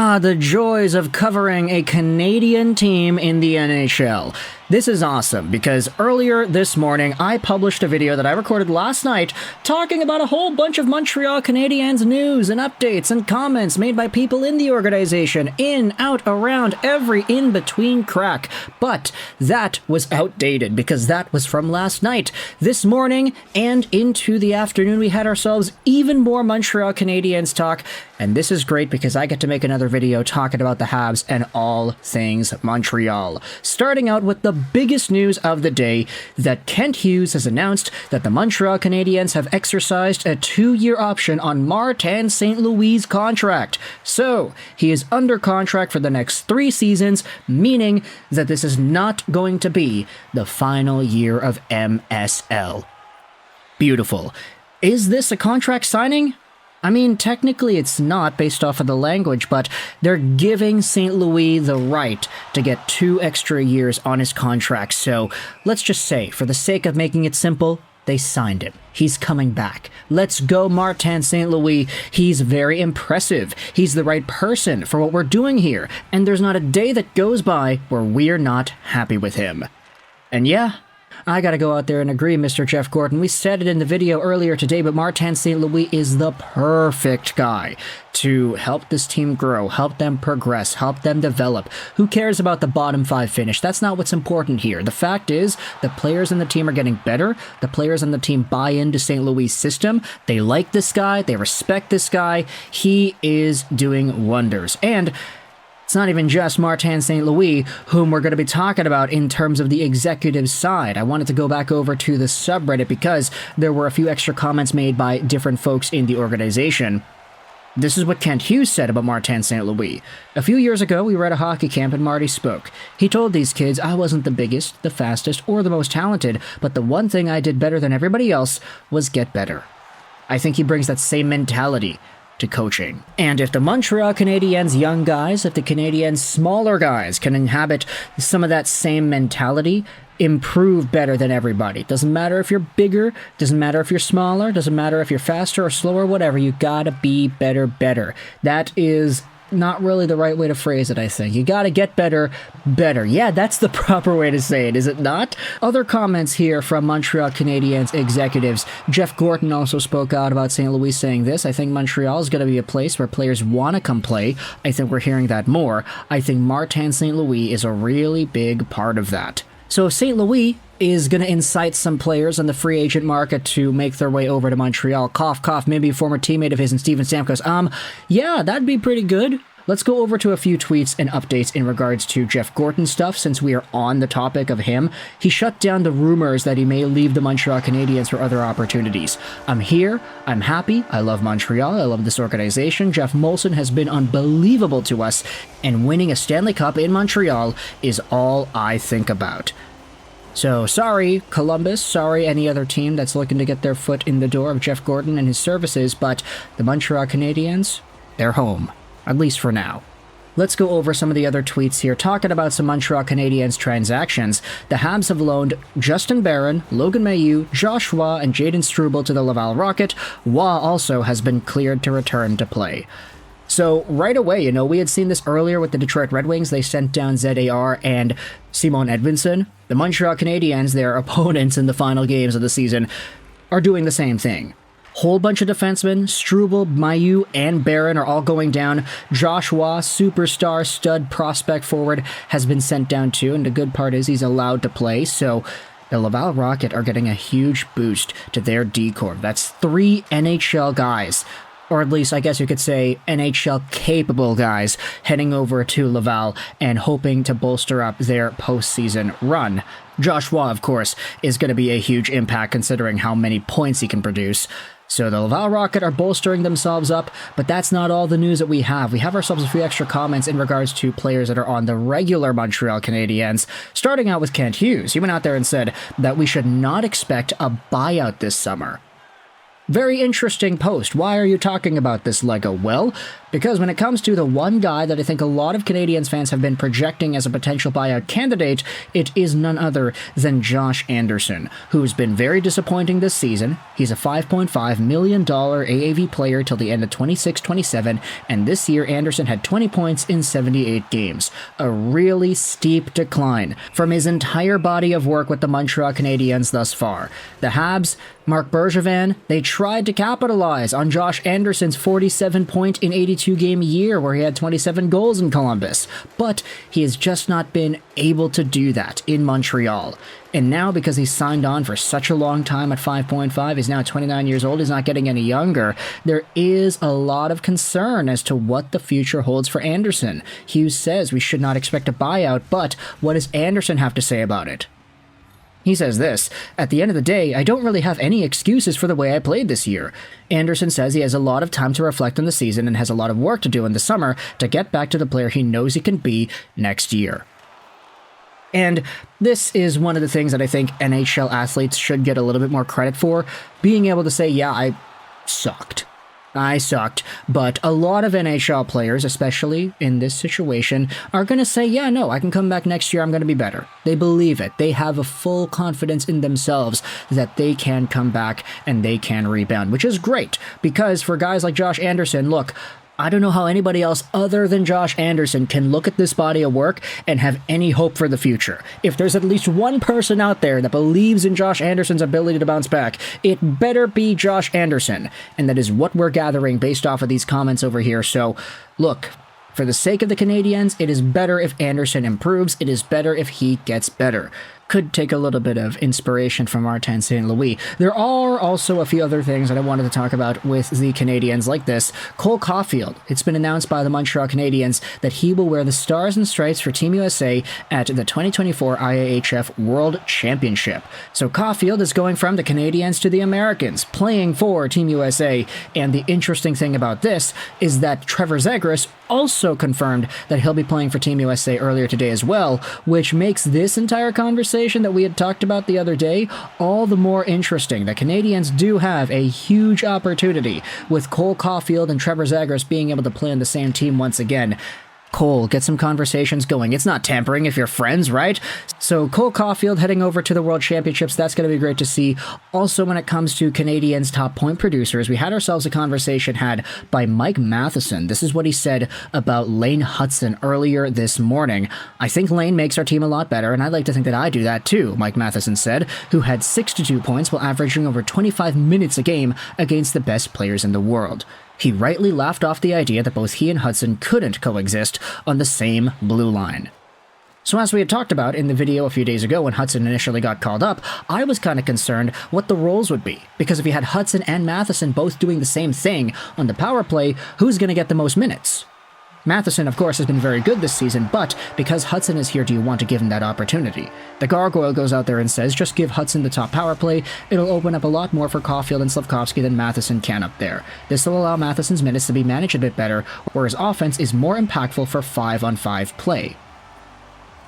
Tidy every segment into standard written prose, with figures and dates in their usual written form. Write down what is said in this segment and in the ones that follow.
Ah, the joys of covering a Canadian team in the NHL. This is awesome because earlier this morning I published a video that I recorded last night talking about a whole bunch of Montreal Canadiens news and updates and comments made by people in the organization, in, out, around, every in-between crack. But that was outdated because that was from last night. This morning and into the afternoon we had ourselves even more Montreal Canadiens talk, and this is great because I get to make another video talking about the Habs and all things Montreal. Starting out with the biggest news of the day, that Kent Hughes has announced that the Montreal Canadiens have exercised a 2-year option on Martin St. Louis' contract. So, he is under contract for the next 3 seasons, meaning that this is not going to be the final year of MSL. Beautiful. Is this a contract signing? I mean, technically it's not based off of the language, but they're giving St. Louis the right to get 2 extra years on his contract. So let's just say, for the sake of making it simple, they signed him. He's coming back. Let's go, Martin St. Louis. He's very impressive. He's the right person for what we're doing here. And there's not a day that goes by where we're not happy with him. And yeah, I gotta go out there and agree, Mr. Jeff Gorton. We said it in the video earlier today, but Martin St. Louis is the perfect guy to help this team grow, help them progress, help them develop. Who cares about the bottom 5 finish? That's not what's important here. The fact is, the players in the team are getting better. The players on the team buy into St. Louis' system. They like this guy. They respect this guy. He is doing wonders. And it's not even just Martin St. Louis whom we're going to be talking about in terms of the executive side. I wanted to go back over to the subreddit because there were a few extra comments made by different folks in the organization. This is what Kent Hughes said about Martin St. Louis. A few years ago, we were at a hockey camp and Marty spoke. He told these kids I wasn't the biggest, the fastest, or the most talented, but the one thing I did better than everybody else was get better. I think he brings that same mentality to coaching. And if the Montreal Canadiens young guys, if the Canadiens smaller guys can inhabit some of that same mentality, improve better than everybody. Doesn't matter if you're bigger, doesn't matter if you're smaller, doesn't matter if you're faster or slower, whatever, you gotta be better. That is not really the right way to phrase it, I think. You gotta get better. Yeah, that's the proper way to say it, is it not? Other comments here from Montreal Canadiens executives. Jeff Gorton also spoke out about St. Louis saying this: I think Montreal is going to be a place where players want to come play. I think we're hearing that more. I think Martin St. Louis is a really big part of that. So if St. Louis is going to incite some players on the free agent market to make their way over to Montreal, cough, maybe a former teammate of his and Steven Stamkos, yeah, that'd be pretty good. Let's go over to a few tweets and updates in regards to Jeff Gorton stuff, since we are on the topic of him. He shut down the rumors that he may leave the Montreal Canadiens for other opportunities. I'm here, I'm happy, I love Montreal, I love this organization. Jeff Molson has been unbelievable to us, and winning a Stanley Cup in Montreal is all I think about. So, sorry, Columbus, sorry any other team that's looking to get their foot in the door of Jeff Gorton and his services, but the Montreal Canadiens, they're home. At least for now. Let's go over some of the other tweets here, talking about some Montreal Canadiens transactions. The Habs have loaned Justin Barron, Logan Mailloux, Josh Waugh, and Jaden Struble to the Laval Rocket. Waugh also has been cleared to return to play. So, right away, we had seen this earlier with the Detroit Red Wings. They sent down ZAR and Simon Edvinsson. The Montreal Canadiens, their opponents in the final games of the season, are doing the same thing. Whole bunch of defensemen, Struble, Mailloux, and Barron are all going down. Josh Waugh, superstar, stud, prospect forward, has been sent down too, and the good part is he's allowed to play, so the Laval Rocket are getting a huge boost to their D-Corps. That's 3 NHL guys, or at least I guess you could say NHL-capable guys, heading over to Laval and hoping to bolster up their postseason run. Josh Waugh, of course, is going to be a huge impact considering how many points he can produce. So the Laval Rocket are bolstering themselves up, but that's not all the news that we have. We have ourselves a few extra comments in regards to players that are on the regular Montreal Canadiens, starting out with Kent Hughes. He went out there and said that we should not expect a buyout this summer. Very interesting post. Why are you talking about this, Lego? Well, because when it comes to the one guy that I think a lot of Canadiens fans have been projecting as a potential buyout candidate, it is none other than Josh Anderson, who's been very disappointing this season. He's a $5.5 million AAV player till the end of 26-27, and this year Anderson had 20 points in 78 games. A really steep decline from his entire body of work with the Montreal Canadiens thus far. The Habs, Marc Bergevin, they tried to capitalize on Josh Anderson's 47-point in 82-game year where he had 27 goals in Columbus, but he has just not been able to do that in Montreal. And now, because he's signed on for such a long time at 5.5, he's now 29 years old, he's not getting any younger, there is a lot of concern as to what the future holds for Anderson. Hughes says we should not expect a buyout, but what does Anderson have to say about it? He says this, "At the end of the day, I don't really have any excuses for the way I played this year." Anderson says he has a lot of time to reflect on the season and has a lot of work to do in the summer to get back to the player he knows he can be next year. And this is one of the things that I think NHL athletes should get a little bit more credit for, being able to say, yeah, I sucked, but a lot of NHL players, especially in this situation, are going to say, yeah, no, I can come back next year, I'm going to be better. They believe it. They have a full confidence in themselves that they can come back and they can rebound, which is great, because for guys like Josh Anderson, look, I don't know how anybody else other than Josh Anderson can look at this body of work and have any hope for the future. If there's at least one person out there that believes in Josh Anderson's ability to bounce back, it better be Josh Anderson. And that is what we're gathering based off of these comments over here. So, look, for the sake of the Canadiens, it is better if Anderson improves. It is better if he gets better. Could take a little bit of inspiration from Martin St. Louis. There are also a few other things that I wanted to talk about with the Canadiens like this. Cole Caufield. It's been announced by the Montreal Canadiens that he will wear the Stars and Stripes for Team USA at the 2024 IIHF World Championship. So Caufield is going from the Canadiens to the Americans, playing for Team USA. And the interesting thing about this is that Trevor Zegras also confirmed that he'll be playing for Team USA earlier today as well, which makes this entire conversation that we had talked about the other day all the more interesting. The Canadiens do have a huge opportunity with Cole Caufield and Trevor Zegras being able to play on the same team once again. Cole, get some conversations going. It's not tampering if you're friends, right? So Cole Caufield heading over to the World Championships, that's going to be great to see. Also, when it comes to Canadiens' top point producers, we had ourselves a conversation had by Mike Matheson. This is what he said about Lane Hutson earlier this morning. "I think Lane makes our team a lot better, and I'd like to think that I do that too," Mike Matheson said, who had 62 points while averaging over 25 minutes a game against the best players in the world. He rightly laughed off the idea that both he and Hutson couldn't coexist on the same blue line. So as we had talked about in the video a few days ago when Hutson initially got called up, I was kind of concerned what the roles would be, because if you had Hutson and Matheson both doing the same thing on the power play, who's going to get the most minutes? Matheson, of course, has been very good this season, but because Hutson is here, do you want to give him that opportunity? The Gargoyle goes out there and says, just give Hutson the top power play. It'll open up a lot more for Caufield and Slafkovsky than Matheson can up there. This will allow Matheson's minutes to be managed a bit better, where his offense is more impactful for 5-on-5 play.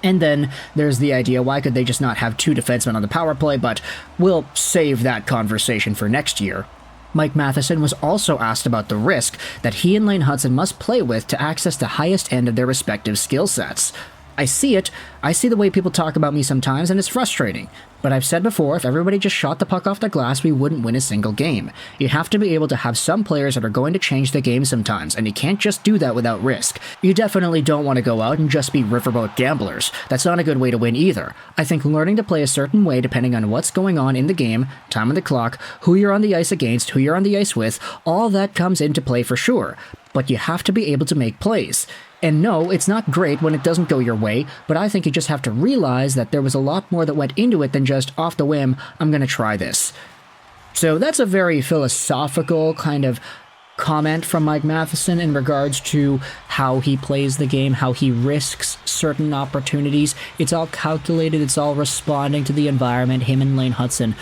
And then there's the idea, why could they just not have two defensemen on the power play, but we'll save that conversation for next year. Mike Matheson was also asked about the risk that he and Lane Hutson must play with to access the highest end of their respective skill sets. I see it. I see the way people talk about me sometimes, and it's frustrating. But I've said before, if everybody just shot the puck off the glass, we wouldn't win a single game. You have to be able to have some players that are going to change the game sometimes, and you can't just do that without risk. You definitely don't want to go out and just be riverboat gamblers. That's not a good way to win either. I think learning to play a certain way depending on what's going on in the game, time on the clock, who you're on the ice against, who you're on the ice with, all that comes into play for sure. But you have to be able to make plays. And no, it's not great when it doesn't go your way, but I think you just have to realize that there was a lot more that went into it than just off the whim, I'm going to try this. So that's a very philosophical kind of comment from Mike Matheson in regards to how he plays the game, how he risks certain opportunities. It's all calculated, it's all responding to the environment. Him and Lane Hutson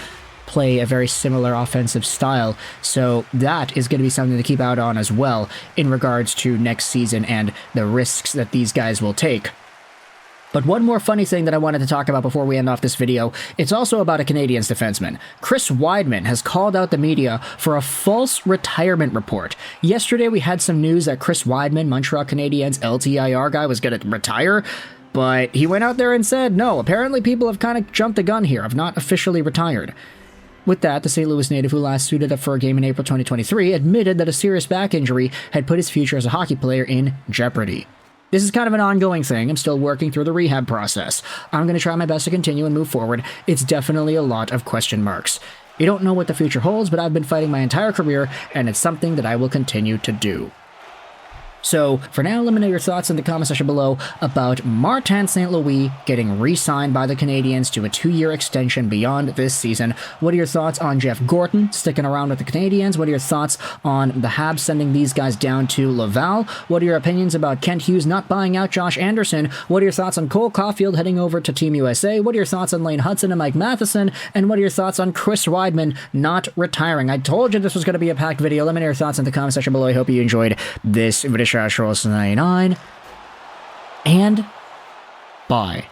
play a very similar offensive style, so that is going to be something to keep out on as well in regards to next season and the risks that these guys will take. But one more funny thing that I wanted to talk about before we end off this video, it's also about a Canadiens defenseman. Chris Weidman has called out the media for a false retirement report. Yesterday we had some news that Chris Weidman, Montreal Canadiens LTIR guy, was going to retire, but he went out there and said, no, apparently people have kind of jumped the gun here. I've not officially retired. With that, the St. Louis native who last suited up for a game in April 2023 admitted that a serious back injury had put his future as a hockey player in jeopardy. This is kind of an ongoing thing. I'm still working through the rehab process. I'm going to try my best to continue and move forward. It's definitely a lot of question marks. You don't know what the future holds, but I've been fighting my entire career, and it's something that I will continue to do. So, for now, let me know your thoughts in the comment section below about Martin St. Louis getting re-signed by the Canadiens to a 2-year extension beyond this season. What are your thoughts on Jeff Gorton sticking around with the Canadiens? What are your thoughts on the Habs sending these guys down to Laval? What are your opinions about Kent Hughes not buying out Josh Anderson? What are your thoughts on Cole Caufield heading over to Team USA? What are your thoughts on Lane Hudson and Mike Matheson? And what are your thoughts on Chris Weidman not retiring? I told you this was going to be a packed video. Let me know your thoughts in the comment section below. I hope you enjoyed this video. 99 and bye.